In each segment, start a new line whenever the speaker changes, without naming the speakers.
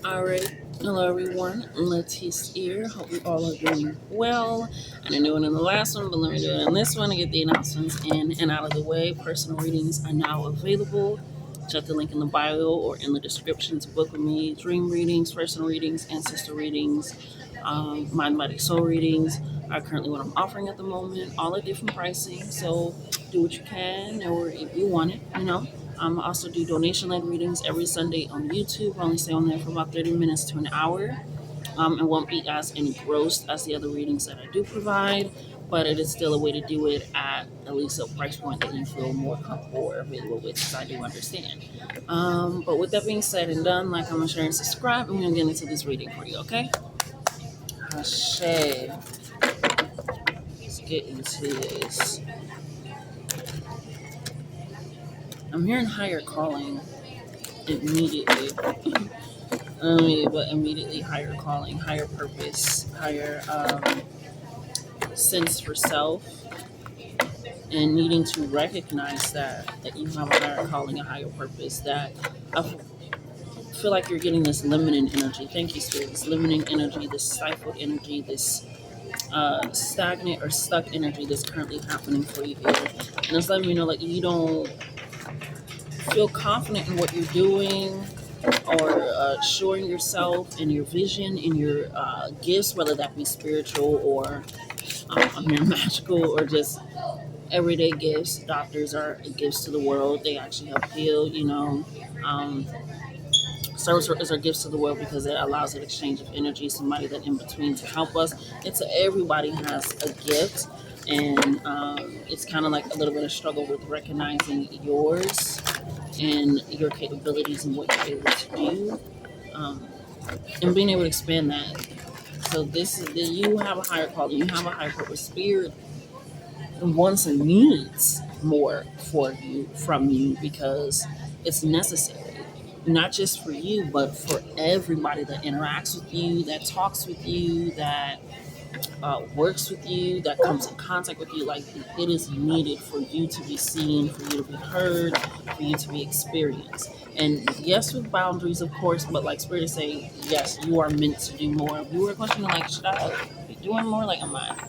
All right. Hello, everyone. Let's here. Hope we all are doing well. I didn't do it in the last one, but let me do it in this one to get the announcements in and out of the way. Personal readings are now available. Check the link in the bio or in the description to book with me. Dream readings, personal readings, ancestor readings, mind, body, soul readings are currently what I'm offering at the moment. All at different pricing. So do what you can, or if you want it. I also do donation-led readings every Sunday on YouTube. I only stay on there for about 30 minutes to an hour. It won't be as engrossed as the other readings that I do provide, but it is still a way to do it at least a price point that you feel more comfortable or available with, because I do understand. But with that being said and done, like, comment, share, and subscribe. I'm going to get into this reading for you, okay? Ashe. Let's get into this. I'm hearing higher calling immediately. But immediately higher calling, higher purpose, higher sense for self, and needing to recognize that you have a higher calling, a higher purpose. That I feel like you're getting this limiting energy. Thank you, Spirit. This limiting energy, this stifled energy, this stagnant or stuck energy that's currently happening for you here. And it's letting me know, like, you don't feel confident in what you're doing, or showing yourself and your vision and your gifts, whether that be spiritual or I'm hearing magical, or just everyday gifts. Doctors are gifts to the world. They actually help heal. Um, Service workers are gifts to the world because it allows an exchange of energy, somebody that in between to help us. Everybody has a gift, and it's kind of like a little bit of struggle with recognizing yours and your capabilities and what you're able to do, um, and being able to expand that. So you have a higher calling, you have a higher purpose. Spirit wants and needs more for you from you, because it's necessary, not just for you, but for everybody that interacts with you, that talks with you, that works with you, that comes in contact with you. Like, it is needed for you to be seen, for you to be heard, for you to be experienced. And yes, with boundaries, of course, but like Spirit is saying, yes, you are meant to do more. If you were questioning, like, should I be doing more? Like,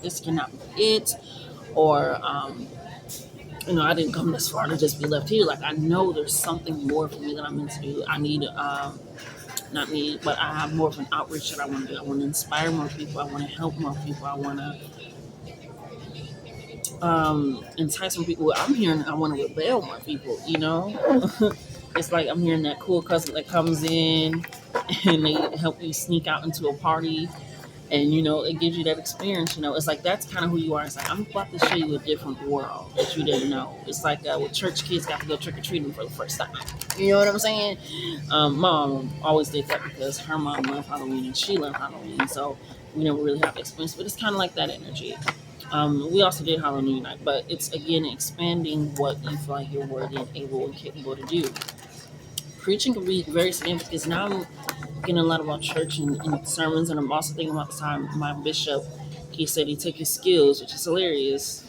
this cannot be it? Or, I didn't come this far to just be left here. Like, I know there's something more for me that I'm meant to do. I need, not me, but I have more of an outreach that I want to do. I want to inspire more people. I want to help more people. I want to entice more people. I'm hearing I want to rebel more people. It's like I'm hearing that cool cousin that comes in and they help you sneak out into a party, and it gives you that experience. It's like that's kind of who you are. It's like, I'm about to show you a different world that you didn't know. It's like with church kids got to go trick-or-treating for the first time. You know what I'm saying? Mom always did that because her mom loved Halloween and she loved Halloween, so we never really have experience, but it's kind of like that energy. We also did Halloween night, but it's again expanding what you feel like you're worthy and able and capable to do. Preaching can be very significant, because now I'm getting a lot about church and sermons, and I'm also thinking about the time my bishop, he said he took his skills, which is hilarious.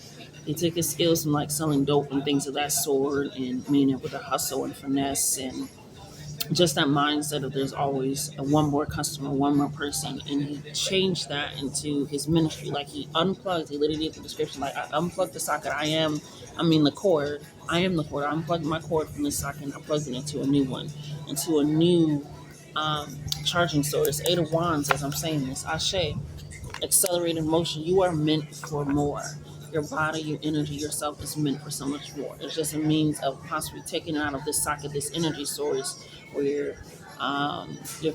He took his skills from like selling dope and things of that sort, and meaning with a hustle and finesse, and just that mindset of there's always one more customer, one more person, and he changed that into his ministry. Like, he unplugged. He literally did the description, like, I unplugged the socket. The cord. I am the cord. I unplugged my cord from this socket and I plugged it into a new one, into a new charging source. Eight of Wands, as I'm saying this, Ashe, accelerated motion. You are meant for more. Your body, your energy, yourself is meant for so much more. It's just a means of possibly taking it out of this socket, this energy source, where you're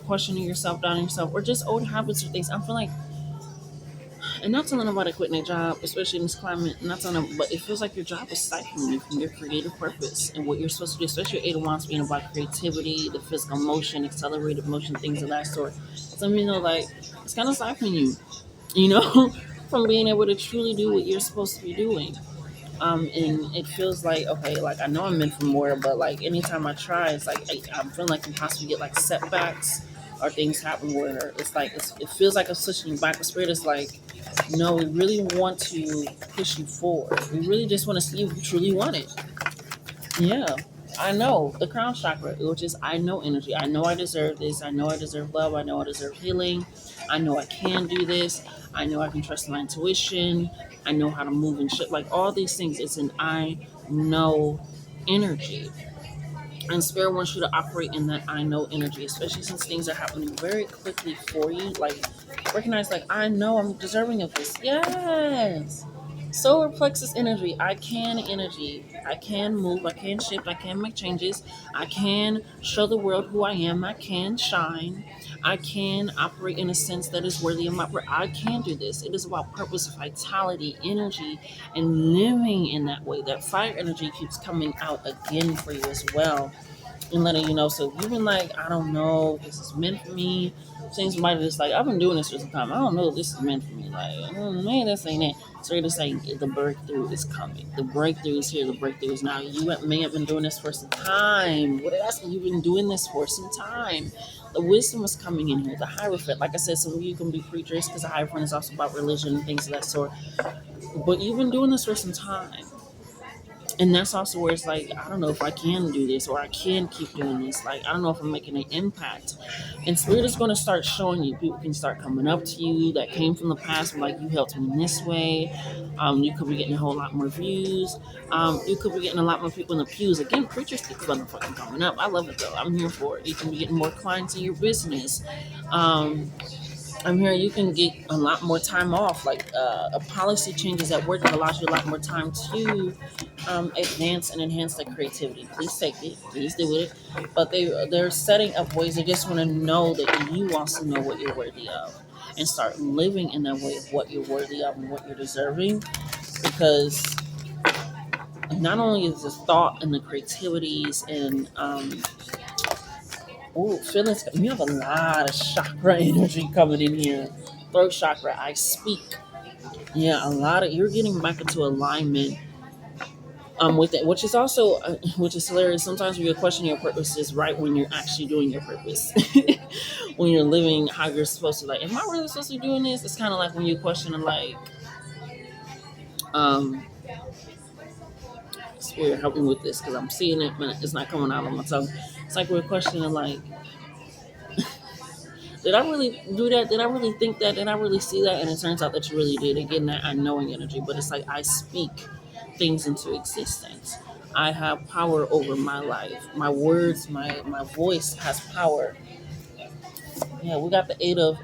questioning yourself, doubting yourself, or just old habits or things. I feel like, and not telling nobody quitting their job, especially in this climate, not telling them, but it feels like your job is stifling you from your creative purpose and what you're supposed to do, especially your 8 of Wands being about creativity, the physical motion, accelerated motion, things of that sort. So, like, it's kind of stifling you, from being able to truly do what you're supposed to be doing. And it feels like, okay, like, I know I'm meant for more, but like anytime I try, it's like I'm feeling like you possibly get like setbacks, or things happen where it's like it feels like it's pushing you back. The Spirit is like, no, we really want to push you forward. We really just want to see if you truly want it. Yeah. I know the crown chakra, which is I know energy. I know I deserve this. I know I deserve love. I know I deserve healing. I know I can do this. I know I can trust my intuition. I know how to move and shit. Like all these things, it's an I know energy. And Spirit wants you to operate in that I know energy, especially since things are happening very quickly for you. Like, recognize, like, I know I'm deserving of this. Yes. Solar plexus energy. I can energy. I can move. I can shift. I can make changes. I can show the world who I am. I can shine. I can operate in a sense that is worthy of my. I can do this. It is about purpose, vitality, energy, and living in that way. That fire energy keeps coming out again for you as well, and letting you know. So if you've been like, I don't know if this is meant for me, saying somebody that's like, I've been doing this for some time, I don't know if this is meant for me. Like, man, this ain't it. So you're just saying the breakthrough is coming. The breakthrough is here. The breakthrough is now. May have been doing this for some time. What did I say? You've been doing this for some time. The wisdom is coming in here. The Hierophant. Like I said, some of you can be preachers because the Hierophant is also about religion and things of that sort. But you've been doing this for some time. And that's also where it's like, I don't know if I can do this or I can keep doing this. Like, I don't know if I'm making an impact. And Spirit is going to start showing you. People can start coming up to you that came from the past, like, you helped me in this way. You could be getting a whole lot more views. You could be getting a lot more people in the pews. Again, preachers keep motherfucking coming up. I love it though. I'm here for it. You can be getting more clients in your business. I'm here. You can get a lot more time off, like a policy changes at work that allows you a lot more time to advance and enhance their creativity. Please take it. Please do it. But they're setting up ways. They just want to know that you also know what you're worthy of, and start living in that way of what you're worthy of and what you're deserving. Because not only is the thought and the creativities and feelings, you have a lot of chakra energy coming in here. Throat chakra, I speak. Yeah, a lot of you're getting back into alignment with it, which is also which is hilarious. Sometimes when you're questioning your purpose is right when you're actually doing your purpose. When you're living how you're supposed to, like, am I really supposed to be doing this? It's kind of like when you question like, um, Spirit, help me with this because I'm seeing it, but it's not coming out on my tongue. It's like we're questioning like, did I really do that? Did I really think that? Did I really see that? And it turns out that you really did. Again, that unknowing energy. But it's like I speak things into existence. I have power over my life. My words, my voice has power. Yeah, we got the Eight of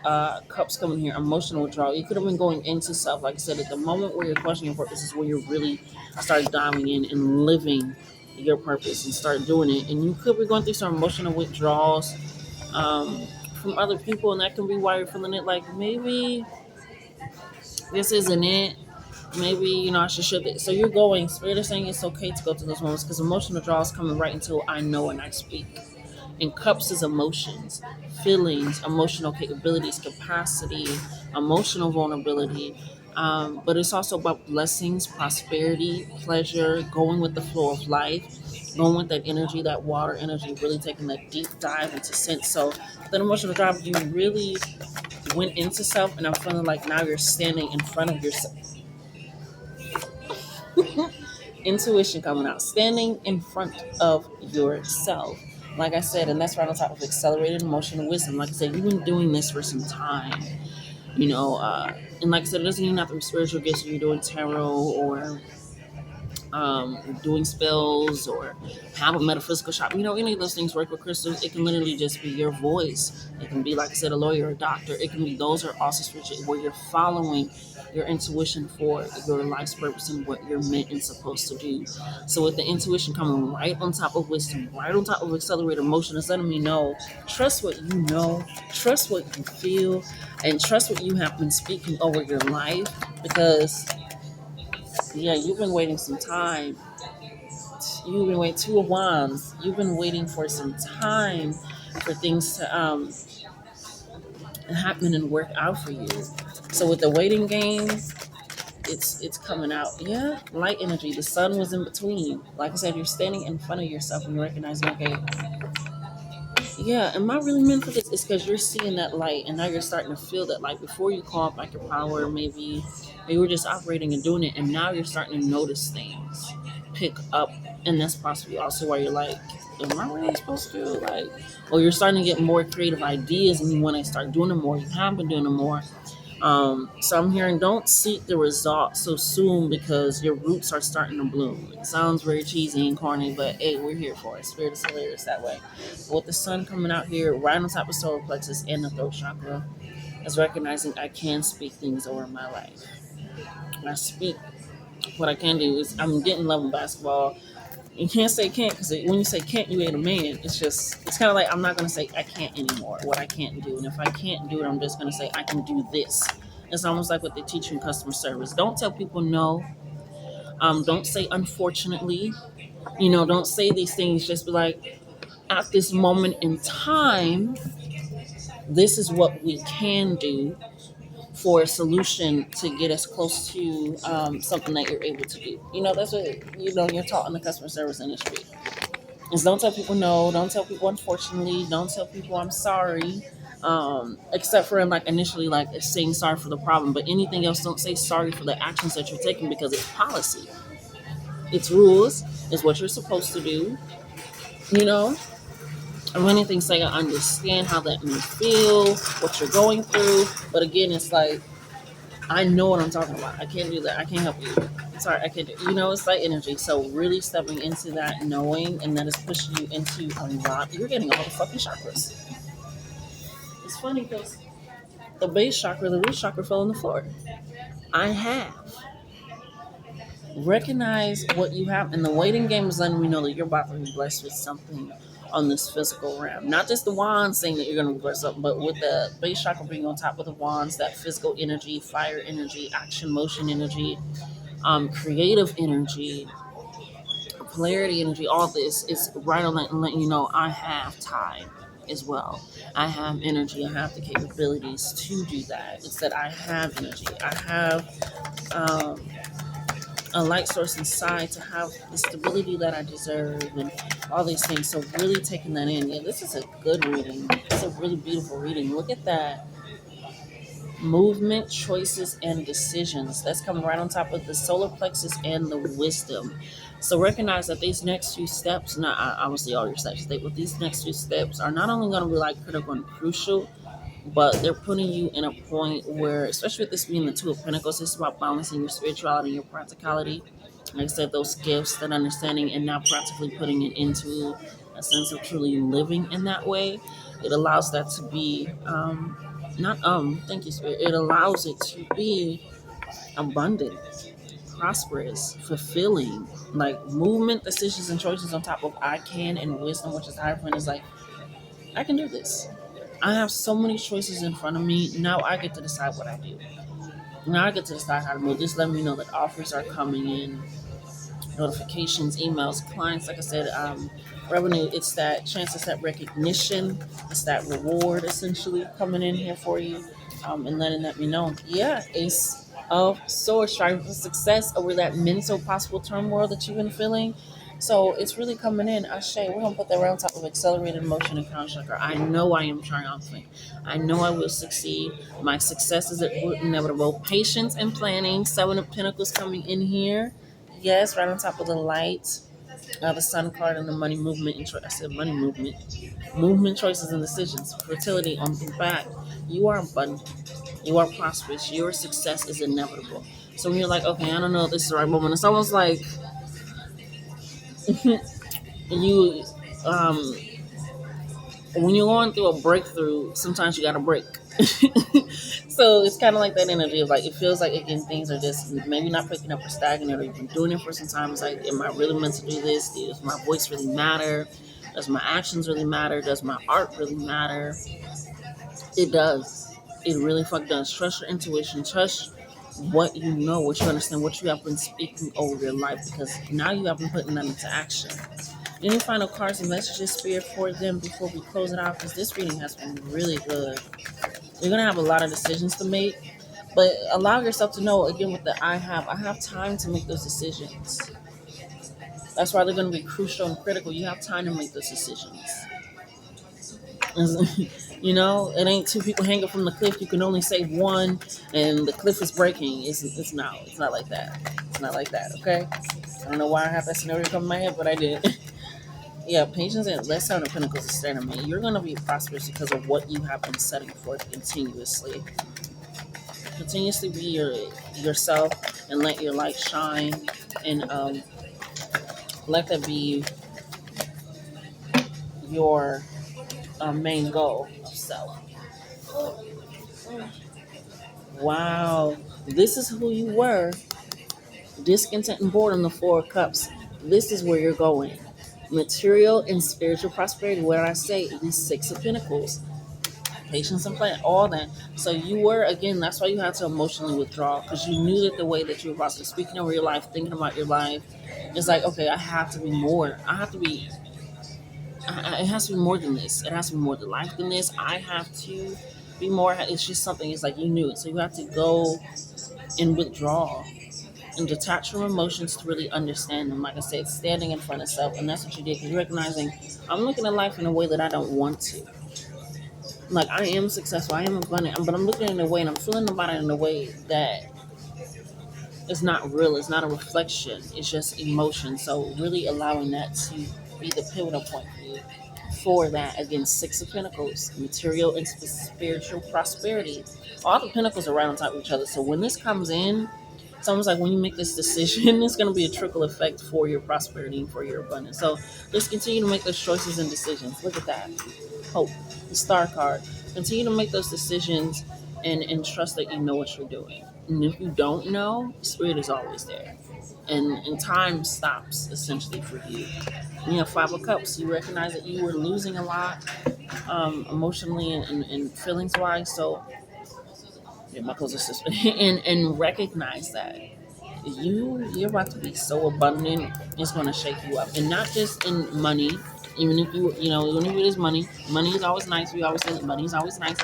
Cups coming here. Emotional withdrawal. You could have been going into self. Like I said, at the moment where you're questioning your purpose is where you really start diving in and living your purpose and start doing it. And you could be going through some emotional withdrawals um, from other people, and that can be why you're feeling it. Like, maybe this isn't it. Maybe, I should shift it. So you're going. Spirit is saying it's okay to go through those moments because emotional withdrawal is coming right into I know and I speak. And cups is emotions, feelings, emotional capabilities, capacity, emotional vulnerability. But it's also about blessings, prosperity, pleasure, going with the flow of life, going with that energy, that water energy, really taking that deep dive into sense. So that emotional drive, you really went into self, and I'm feeling like now you're standing in front of yourself. Intuition coming out, standing in front of yourself. Like I said, and that's right on top of accelerated emotional wisdom. Like I said, you've been doing this for some time, and like I said, it doesn't even have to be spiritual gifts. If you're doing tarot or doing spells or have a metaphysical shop, any of those things work with crystals. It can literally just be your voice. It can be, like I said, a lawyer, a doctor. It can be those are also spiritual where you're following your intuition for your life's purpose and what you're meant and supposed to do. So with the intuition coming right on top of wisdom, right on top of accelerated emotion, it's letting me know, trust what you know, trust what you feel, and trust what you have been speaking over your life. Because yeah, you've been waiting some time. You've been waiting, Two of Wands. You've been waiting for some time for things to happen and work out for you. So with the waiting game, it's coming out. Yeah, light energy. The sun was in between. Like I said, you're standing in front of yourself and you're recognizing, okay, yeah, am I really meant for this? It's because you're seeing that light, and now you're starting to feel that light. Before you call back your power, maybe you were just operating and doing it, and now you're starting to notice things. pick up, and that's possibly also why you're like, am I really supposed to do like, or you're starting to get more creative ideas and you want to start doing them more. You have been doing them more. So I'm hearing don't seek the result so soon because your roots are starting to bloom. It sounds very cheesy and corny, but hey, we're here for it. Spirit is hilarious that way. With the sun coming out here right on top of solar plexus and the throat chakra, is recognizing I can speak things over my life. When I speak, what I can do is I'm getting level basketball. You can't say can't because when you say can't, you ain't a man. It's kind of like I'm not going to say I can't anymore, what I can't do. And if I can't do it, I'm just going to say I can do this. It's almost like what they teach you in customer service. Don't tell people no. Don't say unfortunately. Don't say these things. Just be like, at this moment in time, this is what we can do for a solution to get us close to something that you're able to do. That's what you're taught in the customer service industry. Is don't tell people no, don't tell people unfortunately, don't tell people I'm sorry. Except for like initially like saying sorry for the problem, but anything else, don't say sorry for the actions that you're taking because it's policy, it's rules, it's what you're supposed to do. You know, and when anything, say I understand how that may feel, what you're going through, but again, it's like I know what I'm talking about. I can't do that. I can't help you. Sorry, I can't do. It's like energy. So really stepping into that knowing, and that is pushing you into a lot. You're getting all the fucking chakras. It's funny because the base chakra, the root chakra, fell on the floor. I have. Recognize what you have, and the waiting game is letting me know that you're about to be blessed with something on this physical realm. Not just the wands saying that you're going to be blessed something, but with the base chakra being on top of the wands, that physical energy, fire energy, action, motion energy, creative energy, polarity energy, all this is right on that and letting you know I have time as well. I have energy. I have the capabilities to do that. It's that I have energy. I have a light source inside to have the stability that I deserve and all these things. So really taking that in. Yeah, this is a good reading. It's a really beautiful reading. Look at that. Movement, choices, and decisions. That's coming right on top of the solar plexus and the wisdom. So recognize that these next few steps, not obviously all your steps, but these next few steps are not only going to be like critical and crucial, but they're putting you in a point where, especially with this being the Two of Pentacles, it's about balancing your spirituality and your practicality. Like I said, those gifts, that understanding, and now practically putting it into a sense of truly living in that way. It allows that to be not thank you, Spirit. It allows it to be abundant, prosperous, fulfilling, like movement, decisions, and choices on top of I can and wisdom, which is higher friend, is like I can do this. I have so many choices in front of me. Now I get to decide what I do. Now I get to decide how to move. Just let me know that offers are coming in, notifications, emails, clients. Like I said, revenue. It's that chance. It's that recognition. It's that reward essentially coming in here for you, and letting that be known. Yeah, Ace of Swords, striving for success over that mental possible turmoil that you've been feeling. So it's really coming in. Ashe, we're gonna put that right on top of accelerated motion and crown chakra. I know I am triumphant. I know I will succeed. My success is inevitable. Patience and planning. Seven of Pentacles coming in here. Yes, right on top of the light. The sun card and the money movement. I said money movement. Movement, choices, and decisions. Fertility on the back. You are abundant. You are prosperous. Your success is inevitable. So when you're like, okay, I don't know if this is the right moment, it's almost like you um when you're going through a breakthrough, sometimes you got to break. So it's kind of like that energy of like, it feels like again things are just maybe not picking up or stagnant, or you've been doing it for some time. It's like, am I really meant to do this? Does my voice really matter? Does my actions really matter? Does my art really matter? It does. It really fuck does. Trust your intuition. Trust what you know, what you understand, what you have been speaking over your life, because now you have been putting that into action. Any final cards and messages, Spirit, for them before we close it out? Because this reading has been really good. You're going to have a lot of decisions to make, but allow yourself to know, again, with the I have time to make those decisions. That's why they're going to be crucial and critical. You have time to make those decisions. It ain't two people hanging from the cliff. You can only save one, and the cliff is breaking. It's not like that. It's not like that. Okay. I don't know why I have that scenario come in my head, but I did. Yeah, patience and less on the pinnacles of staring at me. You're gonna be prosperous because of what you have been setting forth continuously. Continuously be yourself and let your light shine, and let that be your main goal of self. Wow, this is who you were. Discontent and boredom, the Four of Cups. This is where you're going. Material and spiritual prosperity. What did I say? The Six of Pentacles. Patience and plan, all that. So you were, again, that's why you had to emotionally withdraw, because you knew that the way that you were about to speaking over your life, thinking about your life, it's like, okay, I have to be more. I have to be, it has to be more than this. It has to be more to life than this. I have to be more. It's just something, it's like you knew it. So you have to go and withdraw and detach from emotions to really understand them. Like I said, standing in front of self, and that's what you did. Because you're recognizing, I'm looking at life in a way that I don't want to. Like, I am successful, I am abundant, but I'm looking in a way and I'm feeling about it in a way that is not real. It's not a reflection. It's just emotion. So really allowing that to be the pivotal point for you. For that, again, Six of Pentacles, material and spiritual prosperity. All the pentacles are right on top of each other. So when this comes in, it's almost like when you make this decision, it's going to be a trickle effect for your prosperity and for your abundance. So just continue to make those choices and decisions. Look at that. Hope, the star card. Continue to make those decisions, and trust that you know what you're doing. And if you don't know, spirit is always there. And time stops essentially for you. Five of Cups, you recognize that you were losing a lot, emotionally and feelings wise. So yeah, my closest sister, and recognize that you're about to be so abundant, it's going to shake you up, and not just in money. Even if even if it is money, money is always nice. We always say that money is always nice,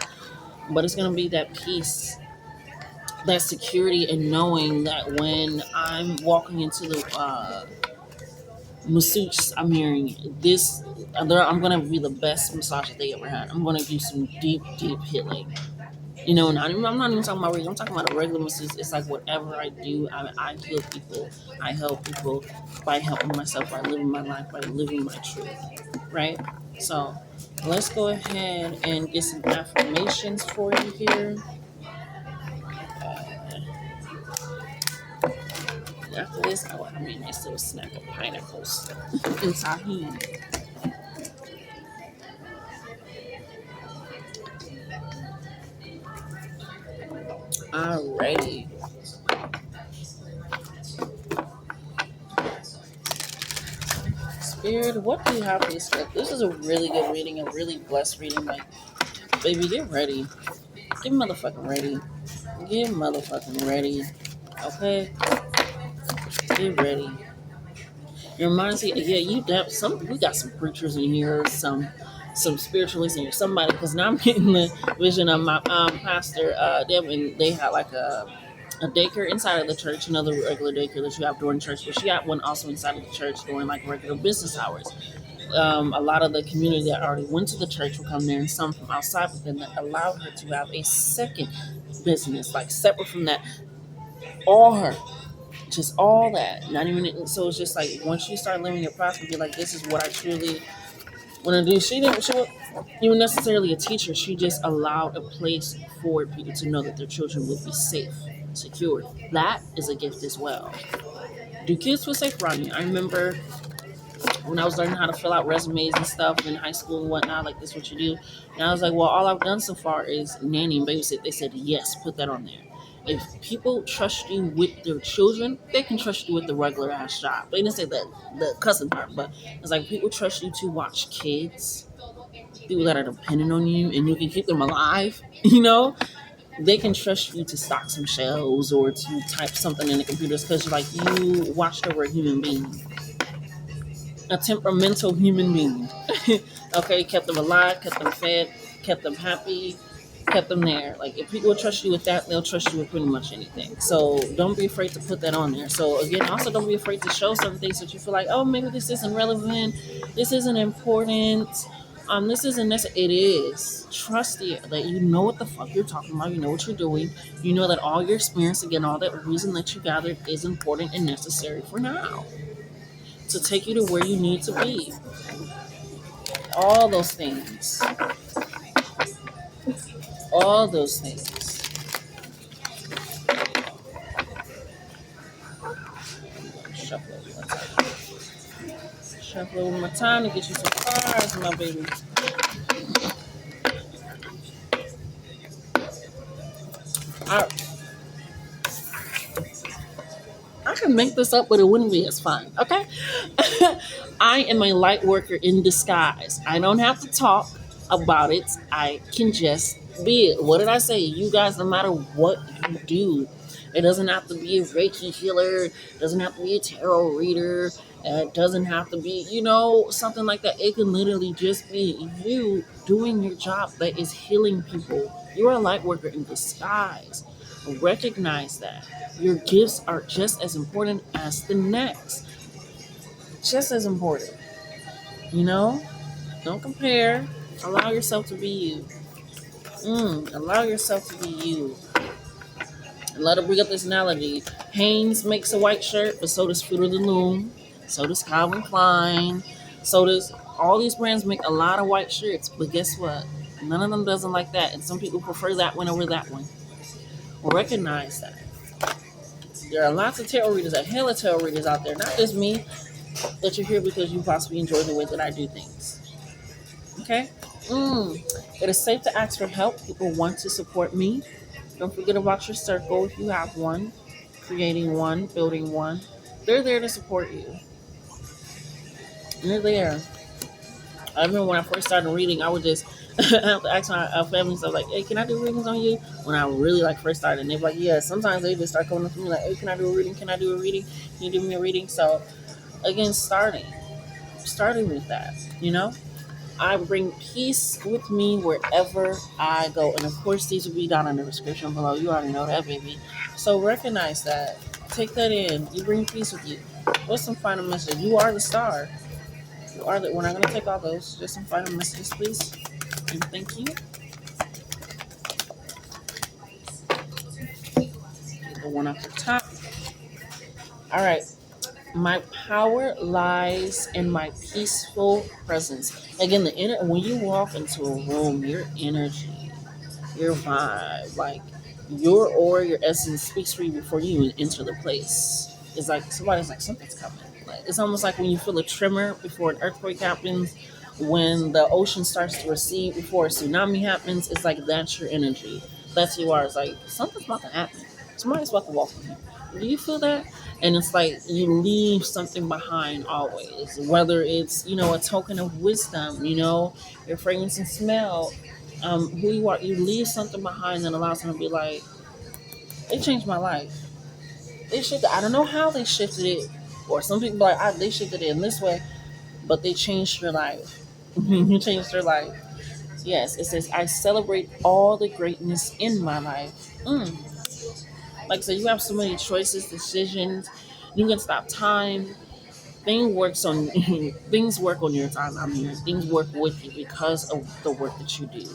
but it's going to be that peace, that security, and knowing that when I'm walking into the masseuse, I'm hearing this. I'm going to be the best massage that they ever had. I'm going to do some deep, deep healing. I'm not even talking about regular. I'm talking about a regular masseuse. It's like whatever I do, I heal people. I help people by helping myself, by living my life, by living my truth. Right? So let's go ahead and get some affirmations for you here. After this, I still snack of pineapples and tahini. Alrighty. Spirit, what do you have for this book? This is a really good reading, a really blessed reading. Like, baby, get ready. Get motherfucking ready. Get motherfucking ready. Okay? Get ready. It reminds me, yeah, we got some preachers in here, some spiritualists in here, somebody, because now I'm getting the vision of my pastor, Devin. They had like a daycare inside of the church, another regular daycare that you have during church, but she got one also inside of the church during like regular business hours. A lot of the community that already went to the church will come there, and some from outside, but then that allowed her to have a second business, like separate from that, all her, just all that. Not even so. It's just like once you start living your path, be like, this is what I truly want to do. She wasn't even necessarily a teacher. She just allowed a place for people to know that their children would be safe, secure. That is a gift as well. Do kids feel safe around you? I remember when I was learning how to fill out resumes and stuff in high school and whatnot, like this is what you do. And I was like, well, all I've done so far is nanny and babysit. They said, yes, put that on there. If people trust you with their children, they can trust you with the regular ass job. They didn't say that the cousin part, but it's like people trust you to watch kids, people that are dependent on you, and you can keep them alive. They can trust you to stock some shelves or to type something in the computers because like you watched over a human being, a temperamental human being. Okay, kept them alive, kept them fed, kept them happy, kept them there. Like if people trust you with that, they'll trust you with pretty much anything. So don't be afraid to put that on there. So again, also don't be afraid to show certain things that you feel like, oh, maybe this isn't relevant, this isn't important. This isn't necessary. It is. Trust it that you know what the fuck you're talking about. You know what you're doing. You know that all your experience, again, all that reason that you gathered is important and necessary for now to take you to where you need to be. All those things. All those things. Shuffle it one time. Shuffle it one more time to get you some cards, my baby. I, I can make this up, but it wouldn't be as fun. Okay. I am a light worker in disguise. I don't have to talk about it. I can just be it. What did I say? You guys, no matter what you do, it doesn't have to be a Reiki healer. It doesn't have to be a tarot reader. It doesn't have to be, something like that. It can literally just be you doing your job that is healing people. You're a light worker in disguise. Recognize that. Your gifts are just as important as the next. Just as important. You know? Don't compare. Allow yourself to be you. Allow yourself to be you. And let her bring up this analogy. Hanes makes a white shirt, but so does Fruit of the Loom. So does Calvin Klein. So does all these brands make a lot of white shirts. But guess what? None of them doesn't like that. And some people prefer that one over that one. Recognize that. There are lots of tarot readers, a hell of tarot readers out there, not just me, that you're here because you possibly enjoy the way that I do things. Okay? It is safe to ask for help. People want to support me. Don't forget about your circle if you have one, creating one, building one. They're there to support you. And they're there. I remember when I first started reading, I would just have to ask my family stuff like, "Hey, can I do readings on you?" When I really first started, and they're like, "Yeah." Sometimes they just start coming up to me like, "Hey, can I do a reading? Can I do a reading? Can you do me a reading?" So again, starting with that, I bring peace with me wherever I go, and of course, these will be down in the description below. You already know that, baby. So recognize that. Take that in. You bring peace with you. What's some final message? You are the star. We're not going to take all those. Just some final messages, please. And thank you. The one off the top. All right. My power lies in my peaceful presence. Again, when you walk into a room, your energy, your vibe, your aura, your essence speaks for you before you even enter the place. It's like somebody's like, something's coming. It's almost like when you feel a tremor before an earthquake happens, when the ocean starts to recede before a tsunami happens. It's like that's your energy. That's who you are. It's like something's about to happen. Somebody's about to walk in here. Do you feel that? And it's like you leave something behind always, whether it's a token of wisdom, your fragrance and smell, who you are. You leave something behind that allows them to be like, they changed my life. They shifted. I don't know how they shifted it, or some people they shifted it in this way, but they changed your life. You changed their life. Yes, it says I celebrate all the greatness in my life. Like I said, you have so many choices, decisions. You can stop time. Things work on your time. I mean, things work with you because of the work that you do.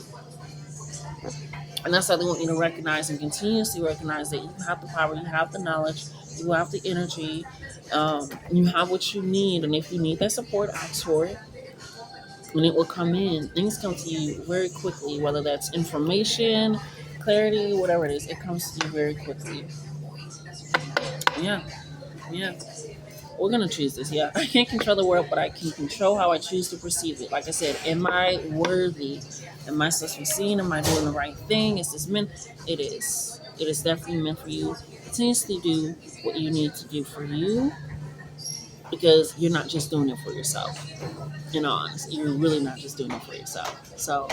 And that's how they want you to recognize and continuously recognize that you have the power, you have the knowledge, you have the energy, you have what you need. And if you need that support, ask for it. And it will come in. Things come to you very quickly, whether that's information, clarity, whatever it is, it comes to you very quickly. Yeah. Yeah. We're gonna choose this. Yeah, I can't control the world, but I can control how I choose to perceive it. Like I said, am I worthy? Am I self-seen? Am I doing the right thing? Is this meant? It is. It is definitely meant for you. Continuously do what you need to do for you, because you're not just doing it for yourself. In all honesty, you're really not just doing it for yourself. So,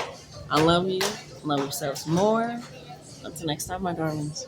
I love you. Love yourselves more. Until next time, my darlings.